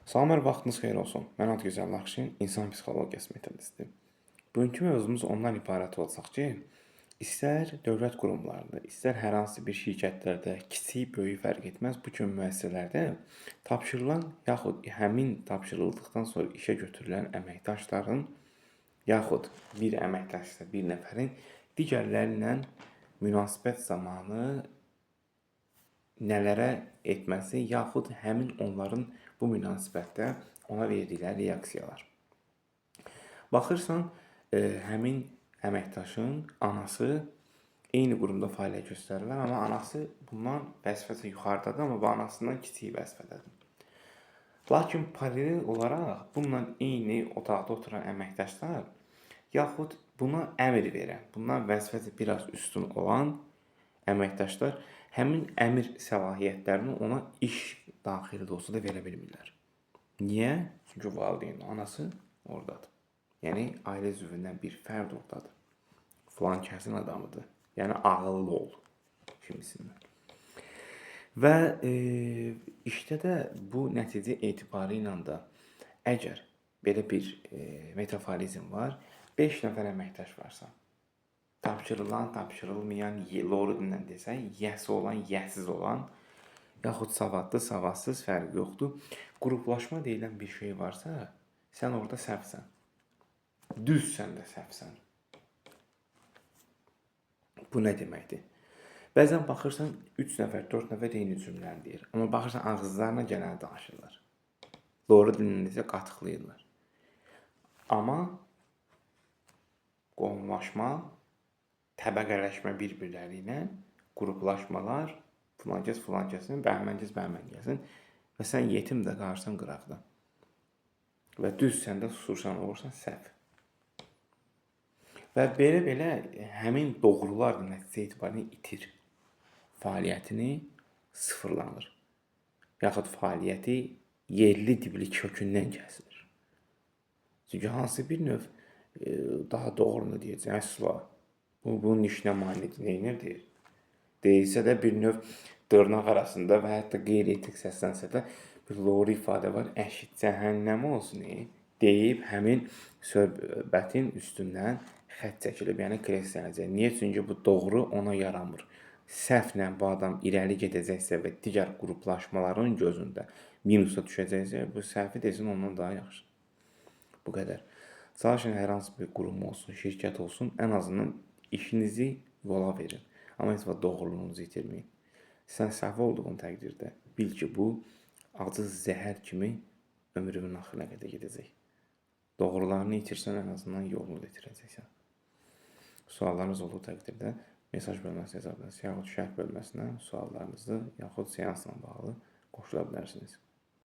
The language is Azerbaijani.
Salamlar, vaxtınız xeyir olsun. Mən Adgözəl Laxşin, insan psixologiyası metodisti. Bugünkü mövzumuz ondan ibarət olacaq ki, istər dövlət qurumlarında, istər hər hansı bir şirkətlərdə, kiçik, böyük fərq etməz, bu kimi müəssisələrdə tapşırılan yaxud həmin tapşırıldıqdan sonra işə götürülən əməkdaşların yaxud bir əməkdaşsa bir nəfərin digərləri ilə münasibət zamanı nələrə etməsi, yaxud həmin onların bu münasibətdə ona verdikləri reaksiyalar. Baxırsan, həmin əməkdaşın anası eyni qurumda fəaliyyət göstərirlər, amma anası bundan vəzifəsi yuxarıdadır, amma bu anasından kiçik vəzifədədir. Lakin paralel olaraq bununla eyni otaqda oturan əməkdaşlar, yaxud buna əmr verən, bundan vəzifəsi biraz üstün olan əməkdaşlar həmin əmr səlahiyyətlərini ona iş daxilində olsa da verə bilmirlər. Niyə? Çünki valideynin anası oradadır. Yəni ailə üzvündən bir fərd oradadır. Filan kəsin adamıdır. Yəni ağıllı ol kimisindən. Və işdə də bu nəticə etibarı ilə də əgər belə bir metaforizm var, 5 nəfər əməkdaş varsa, tapşırılan, tapşırılmayan, loru dillə desək, yəsi olan, yəsiz olan, yaxud savadlı, savadsız fərqi yoxdur. Qruplaşma deyilən bir şey varsa, sən orada səhvsən. Düzsən də səhvsən. Bu nə deməkdir? Bəzən baxırsan, 3 nəfər, 4 nəfər eyni cümləni deyir. Amma baxırsan, ağızlarına gələni danışırlar. Loru dilində isə qatıqlayırlar. Amma qonumlaşma, təbəqələşmə bir-birləri ilə qruplaşmalar, filankəs filankəsin, bəhmənkəs bəhmənkəsin və sən yetim də qarşısan qıraqda. Və düzsən də susursan, olursan səhv. Və belə həmin doğrular nəticə etibarını itir. Fəaliyyətini sıfırlanır. Yaxud fəaliyyəti yerli dibli kökündən kəsilir. Çünki hansı bir növ daha doğrunu deyəcək, əsla. Bunun işinə manedir, neynir deyir. Deyilsə də bir növ dırnaq arasında və hətta qeyri-etik səslənsə də bir loru ifadə var, əşit cəhənnəm olsun deyib həmin söhbətin üstündən xətt çəkilib, yəni kreslənəcək. Niyə? Çünki bu doğru ona yaramır. Səhvlə bu adam irəli gedəcəksə və digər qruplaşmaların gözündə minusa düşəcəksə, bu səhvi desin ondan daha yaxşı. Bu qədər. Sadəcə hər hansı bir qurum olsun, şirkət olsun, ən azından işinizi yola verin. Amma heç vaxt doğruluğunuzu itirməyin. Sən səhv olduğun təqdirdə bil ki, bu acı zəhər kimi ömrünün axırına qədər gedəcək. Doğrularını itirsən, ən azından yolunu itirəcəksən. Suallarınız olduğu təqdirdə mesaj bölməsinə yazabilirsiniz, yaxud şərh bölməsinə suallarınızı, yaxud seansla bağlı qoşula bilərsiniz.